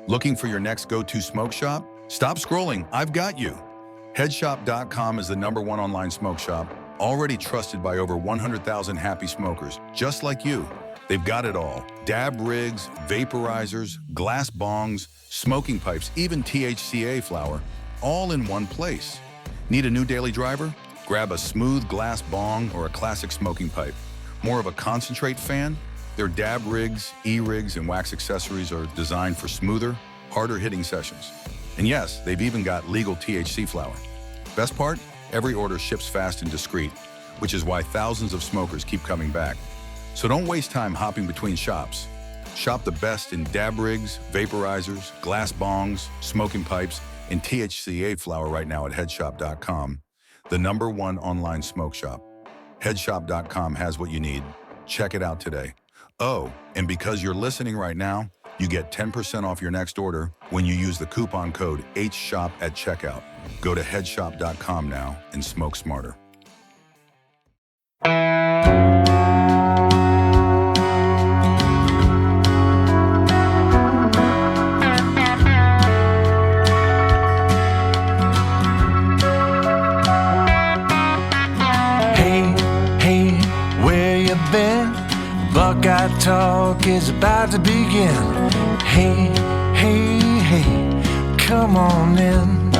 Looking for your next go-to smoke shop? Stop scrolling, I've got you. Headshop.com is the #1 online smoke shop, already trusted by over 100,000 happy smokers, just like you. They've got it all: dab rigs, vaporizers, glass bongs, smoking pipes, even THCA flower, all in one place. Need a new daily driver? Grab a smooth glass bong or a classic smoking pipe. More of a concentrate fan? Their dab rigs, e-rigs, and wax accessories are designed for smoother, harder-hitting sessions. And yes, they've even got legal THC flower. Best part? Every order ships fast and discreet, which is why thousands of smokers keep coming back. So don't waste time hopping between shops. Shop the best in dab rigs, vaporizers, glass bongs, smoking pipes, and THCA flower right now at headshop.com, the #1 online smoke shop. Headshop.com has what you need. Check it out today. Oh, and because you're listening right now, you get 10% off your next order when you use the coupon code HSHOP at checkout. Go to headshop.com now and smoke smarter. Buckeye Talk is about to begin. Hey, hey, hey, come on in.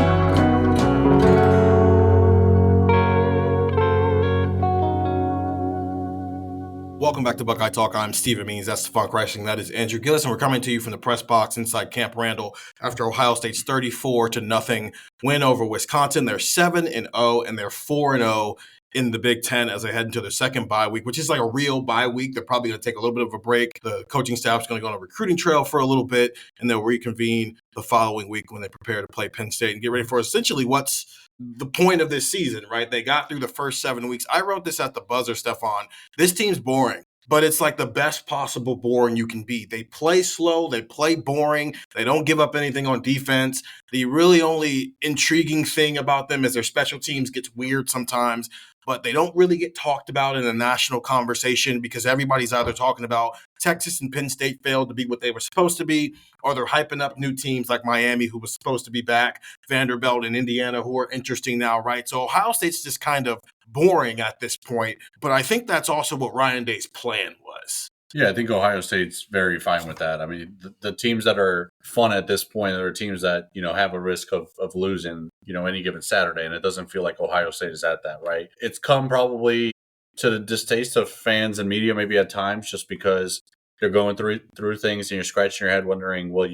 Welcome back to Buckeye Talk. I'm Stephen Means. That's Stefan Krajisnik. That is Andrew Gillis, and we're coming to you from the press box inside Camp Randall after Ohio State's 34-0 win over Wisconsin. They're 7-0, and they're 4-0 in the Big Ten as they head into their second bye week, which is like a real bye week. They're probably going to take a little bit of a break. The coaching staff is going to go on a recruiting trail for a little bit, and they'll reconvene the following week when they prepare to play Penn State and get ready for essentially what's the point of this season, right? They got through the first 7 weeks. I wrote this at the buzzer, Stefan. This team's boring, but it's like the best possible boring you can be. They play slow. They play boring. They don't give up anything on defense. The really only intriguing thing about them is their special teams gets weird sometimes, but they don't really get talked about in a national conversation because everybody's either talking about Texas and Penn State failed to be what they were supposed to be, or they're hyping up new teams like Miami, who was supposed to be back, Vanderbilt and Indiana, who are interesting now, right? So Ohio State's just kind of boring at this point, but I think that's also what Ryan Day's plan was. Yeah, I think Ohio State's very fine with that. I mean, the teams that are fun at this point are teams that, have a risk of losing, any given Saturday. And it doesn't feel like Ohio State is at that, right? It's come probably to the distaste of fans and media maybe at times just because they're going through things and you're scratching your head wondering, well,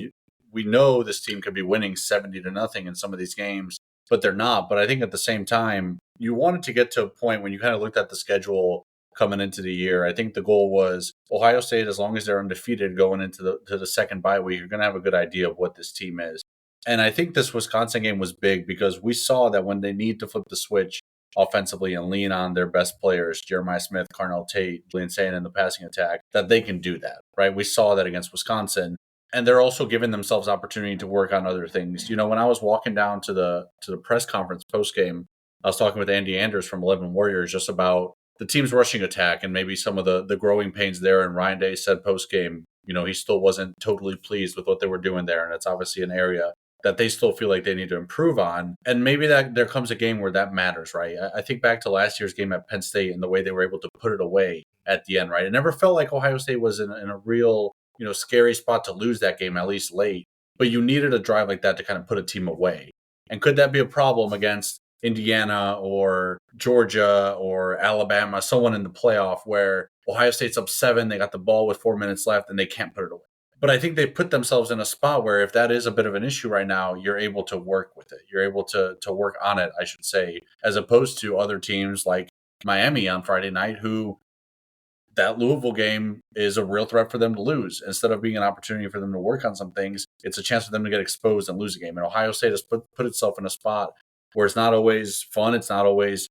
we know this team could be winning 70-0 in some of these games, but they're not. But I think at the same time, you wanted to get to a point when you kind of looked at the schedule coming into the year. I think the goal was Ohio State, as long as they're undefeated going into the second bye week, you're going to have a good idea of what this team is. And I think this Wisconsin game was big because we saw that when they need to flip the switch offensively and lean on their best players, Jeremiah Smith, Carnell Tate, Julian Sayin in the passing attack, that they can do that, right? We saw that against Wisconsin. And they're also giving themselves opportunity to work on other things. When I was walking down to the press conference post-game, I was talking with Andy Anders from 11 Warriors just about the team's rushing attack and maybe some of the growing pains there. And Ryan Day said post-game, he still wasn't totally pleased with what they were doing there. And it's obviously an area that they still feel like they need to improve on. And maybe that there comes a game where that matters, right? I think back to last year's game at Penn State and the way they were able to put it away at the end, right? It never felt like Ohio State was in a real, scary spot to lose that game, at least late. But you needed a drive like that to kind of put a team away. And could that be a problem against Indiana or Georgia or Alabama, someone in the playoff where Ohio State's up 7, they got the ball with 4 minutes left and they can't put it away? But I think they put themselves in a spot where if that is a bit of an issue right now, you're able to work with it. You're able to work on it, I should say, as opposed to other teams like Miami on Friday night, who that Louisville game is a real threat for them to lose. Instead of being an opportunity for them to work on some things, it's a chance for them to get exposed and lose a game. And Ohio State has put itself in a spot where it's not always fun. It's not always,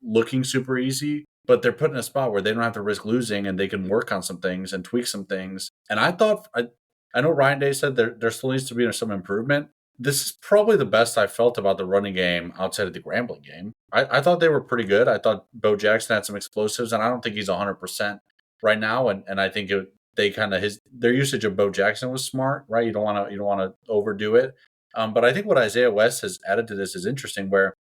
looking super easy, but they're put in a spot where they don't have to risk losing and they can work on some things and tweak some things. And I thought, I know Ryan Day said there still needs to be some improvement. This is probably the best I felt about the running game outside of the Grambling game. I thought they were pretty good. I thought Bo Jackson had some explosives, and I don't think he's 100% right now. And I think they kind of their usage of Bo Jackson was smart, right? You don't want to overdo it. But I think what Isaiah West has added to this is interesting, where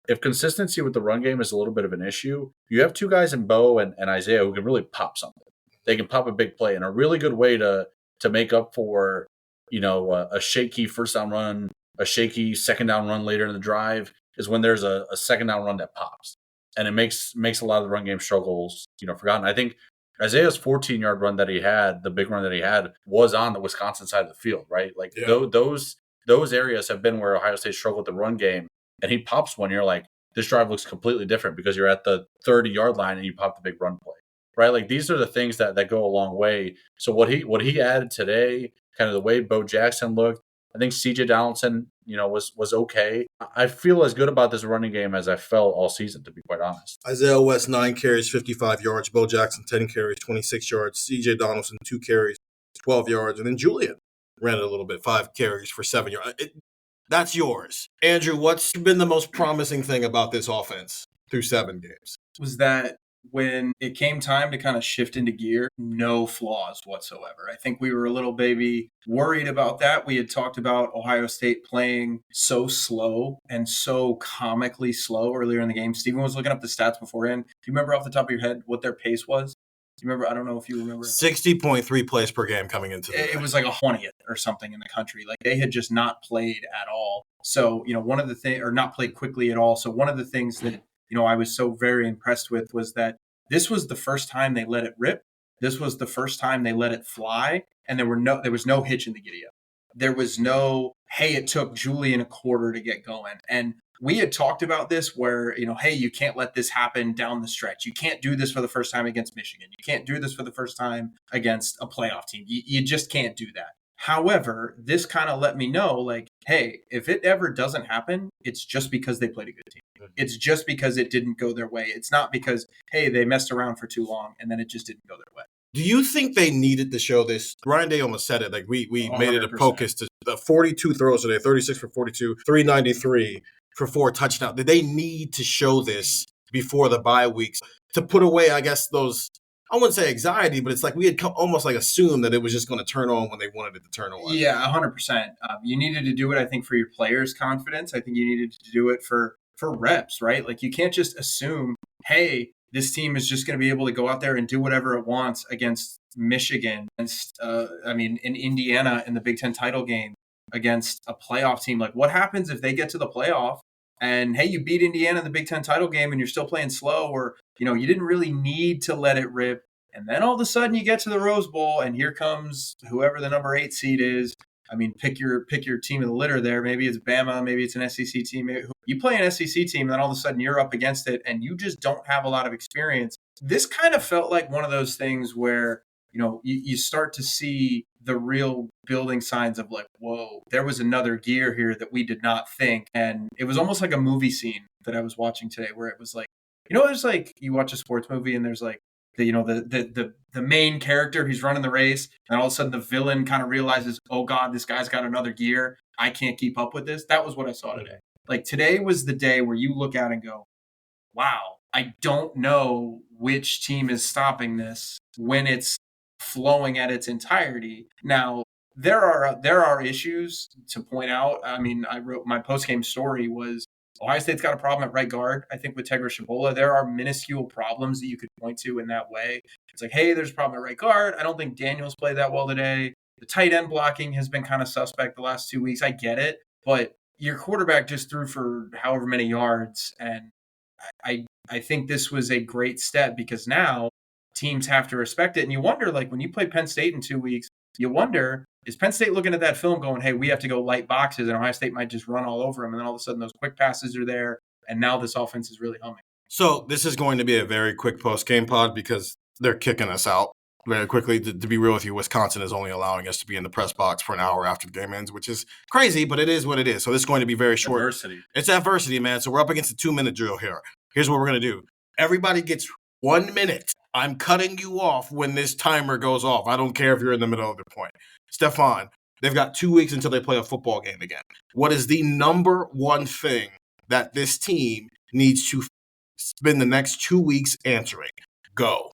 if consistency with the run game is a little bit of an issue, you have two guys in Bo and Isaiah who can really pop something. They can pop a big play, and a really good way to make up for a shaky first down run, a shaky second down run later in the drive is when there's a second down run that pops, and it makes a lot of the run game struggles forgotten. I think Isaiah's 14-yard run that he had, the big run that he had, was on the Wisconsin side of the field, right? Like those areas have been where Ohio State struggled with the run game, and he pops one. You're like, this drive looks completely different because you're at the 30-yard line and you pop the big run play, right? Like these are the things that go a long way. So what he added today, kind of the way Bo Jackson looked, I think C.J. Donaldson, was okay. I feel as good about this running game as I felt all season, to be quite honest. Isaiah West, 9 carries, 55 yards. Bo Jackson, 10 carries, 26 yards. C.J. Donaldson, 2 carries, 12 yards. And then Julian ran it a little bit, 5 carries for 7 yards. That's yours. Andrew, what's been the most promising thing about this offense through 7 games? Was that when it came time to kind of shift into gear, no flaws whatsoever. I think we were a little worried about that. We had talked about Ohio State playing so slow and so comically slow earlier in the game. Stephen was looking up the stats beforehand. Do you remember off the top of your head what their pace was? Do you remember? I don't know if you remember. 60.3 plays per game coming into the It was like a 20th or something in the country. Like they had just not played at all. So, one of the things, or not played quickly at all. So one of the things that I was so very impressed with was that this was the first time they let it rip. This was the first time they let it fly. And there was no hitch in the giddy up. There was no, hey, it took Julian a quarter to get going. And we had talked about this where, hey, you can't let this happen down the stretch. You can't do this for the first time against Michigan. You can't do this for the first time against a playoff team. You just can't do that. However, this kind of let me know, like, hey, if it ever doesn't happen, it's just because they played a good team. It's just because it didn't go their way. It's not because, hey, they messed around for too long and then it just didn't go their way. Do you think they needed to show this? Ryan Day almost said it. Like we 100%. Made it a focus to the 42 throws today, 36 for 42, 393 for 4 touchdowns. Did they need to show this before the bye weeks to put away, I guess, those, I wouldn't say anxiety, but it's like we had almost like assumed that it was just going to turn on when they wanted it to turn on. Yeah, 100%. You needed to do it, I think, for your players' confidence. I think you needed to do it for reps, right? Like you can't just assume, hey, this team is just going to be able to go out there and do whatever it wants against Michigan, against, in Indiana in the Big Ten title game, against a playoff team. Like what happens if they get to the playoff and, hey, you beat Indiana in the Big Ten title game and you're still playing slow, or, you didn't really need to let it rip. And then all of a sudden you get to the Rose Bowl and here comes whoever the number 8 seed is. I mean, pick your team of the litter there. Maybe it's Bama, maybe it's an SEC team. You play an SEC team, and then all of a sudden you're up against it, and you just don't have a lot of experience. This kind of felt like one of those things where, you start to see the real building signs of like, whoa, there was another gear here that we did not think. And it was almost like a movie scene that I was watching today where it was like, there's like, you watch a sports movie and there's like, the main character who's running the race, and all of a sudden the villain kind of realizes, oh God, this guy's got another gear. I can't keep up with this. That was what I saw today. Like today was the day where you look at and go, wow, I don't know which team is stopping this when it's flowing at its entirety. Now, there are issues to point out. I mean, I wrote my post-game story was Ohio State's got a problem at right guard. I think with Tegra Shabola, there are minuscule problems that you could point to in that way. It's like, hey, there's a problem at right guard. I don't think Daniels played that well today. The tight end blocking has been kind of suspect the last 2 weeks. I get it. But your quarterback just threw for however many yards. And I think this was a great step because now teams have to respect it. And you wonder, like, when you play Penn State in 2 weeks, you wonder, is Penn State looking at that film going, hey, we have to go light boxes and Ohio State might just run all over them. And then all of a sudden those quick passes are there. And now this offense is really humming. So this is going to be a very quick post-game pod because they're kicking us out very quickly. To be real with you, Wisconsin is only allowing us to be in the press box for an hour after the game ends, which is crazy, but it is what it is. So this is going to be very short. Adversity. It's adversity, man. So we're up against a 2-minute drill here. Here's what we're going to do. Everybody gets 1 minute. I'm cutting you off when this timer goes off. I don't care if you're in the middle of the point. Stefan, they've got 2 weeks until they play a football game again. What is the number one thing that this team needs to spend the next 2 weeks answering? Go.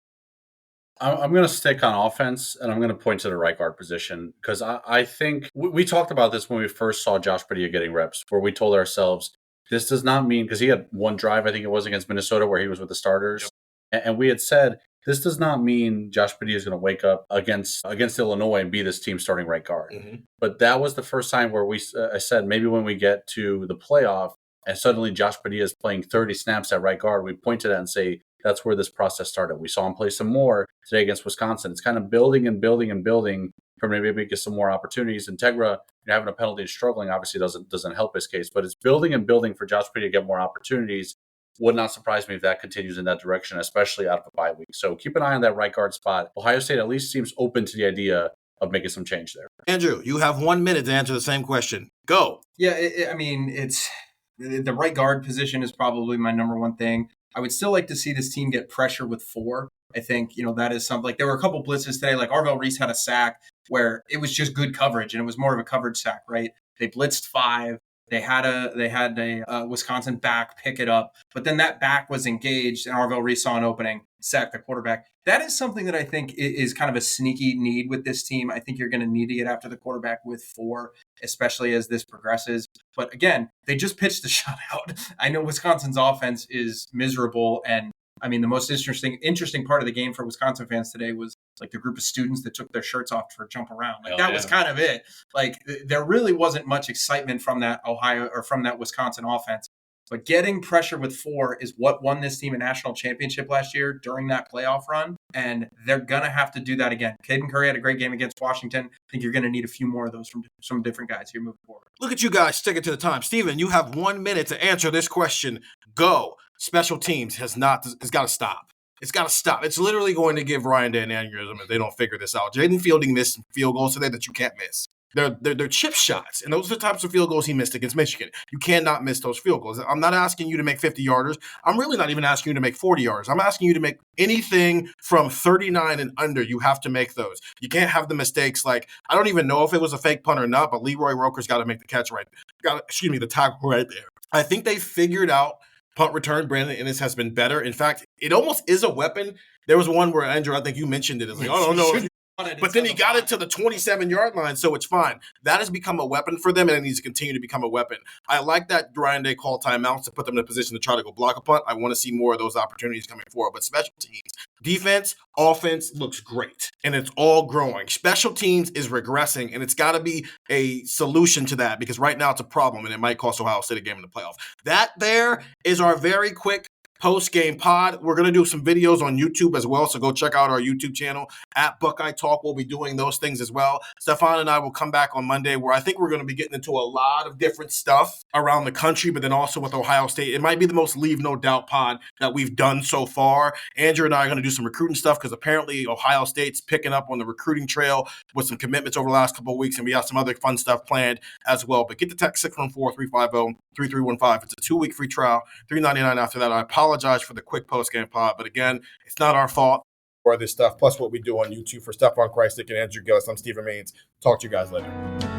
I'm going to stick on offense, and I'm going to point to the right guard position because I think we talked about this when we first saw Josh Padilla getting reps, where we told ourselves, this does not mean, because he had one drive, I think it was against Minnesota, where he was with the starters. Yep. And we had said, this does not mean Josh Padilla is going to wake up against Illinois and be this team's starting right guard. Mm-hmm. But that was the first time where I said, maybe when we get to the playoff and suddenly Josh Padilla is playing 30 snaps at right guard, we point to that and say, that's where this process started. We saw him play some more today against Wisconsin. It's kind of building and building and building for maybe get some more opportunities. Integra, having a penalty and struggling obviously doesn't help his case, but it's building and building for Josh Padilla to get more opportunities. Would not surprise me if that continues in that direction, especially out of a bye week. So keep an eye on that right guard spot. Ohio State at least seems open to the idea of making some change there. Andrew, you have 1 minute to answer the same question. Go. Yeah, it's the right guard position is probably my number one thing. I would still like to see this team get pressure with 4. I think, that is something. Like, there were a couple blitzes today. Like, Arvell Reese had a sack where it was just good coverage, and it was more of a coverage sack, right? They blitzed 5. They had a Wisconsin back pick it up, but then that back was engaged, and Arvell Reese saw an opening, sacked the quarterback. That is something that I think is kind of a sneaky need with this team. I think you're going to need to get after the quarterback with 4, especially as this progresses. But again, they just pitched the shutout. I know Wisconsin's offense is miserable, and I mean, the most interesting part of the game for Wisconsin fans today was like the group of students that took their shirts off for a jump around. Like, that was kind of it. Like, there really wasn't much excitement from that Wisconsin offense. But getting pressure with 4 is what won this team a national championship last year during that playoff run. And they're going to have to do that again. Caden Curry had a great game against Washington. I think you're going to need a few more of those from some different guys here moving forward. Look at you guys sticking to the time. Steven, you have 1 minute to answer this question. Go. Special teams has got to stop. It's got to stop. It's literally going to give Ryan Day an aneurysm if they don't figure this out. Jaden Fielding missed field goals today that you can't miss. They're chip shots, and those are the types of field goals he missed against Michigan. You cannot miss those field goals. I'm not asking you to make 50-yarders. I'm really not even asking you to make 40-yarders. I'm asking you to make anything from 39 and under. You have to make those. You can't have the mistakes like, I don't even know if it was a fake punt or not, but Leroy Roker's got to make the catch right. The tackle right there. I think they figured out punt return. Brandon Ennis has been better. In fact, it almost is a weapon. There was one where, Andrew, I think you mentioned it. It's like, oh, no. But then he got it to the 27-yard line, so it's fine. That has become a weapon for them, and it needs to continue to become a weapon. I like that Ryan Day call timeouts to put them in a position to try to go block a punt. I want to see more of those opportunities coming forward. But special teams, defense, offense looks great, and it's all growing. Special teams is regressing, and it's got to be a solution to that because right now it's a problem, and it might cost Ohio State a game in the playoff. That there is our very quick post-game pod. We're going to do some videos on YouTube as well, so go check out our YouTube channel at Buckeye Talk. We'll be doing those things as well. Stefan and I will come back on Monday where I think we're going to be getting into a lot of different stuff around the country, but then also with Ohio State. It might be the most Leave No Doubt pod that we've done so far. Andrew and I are going to do some recruiting stuff because apparently Ohio State's picking up on the recruiting trail with some commitments over the last couple of weeks, and we have some other fun stuff planned as well. But get the text 614-350-3315. It's a 2-week free trial, $3.99 after that. I apologize for the quick post-game pod, but again, it's not our fault for this stuff, plus what we do on YouTube. For Stefan Krajisnik and Andrew Gillis, I'm Stephen Means. Talk to you guys later.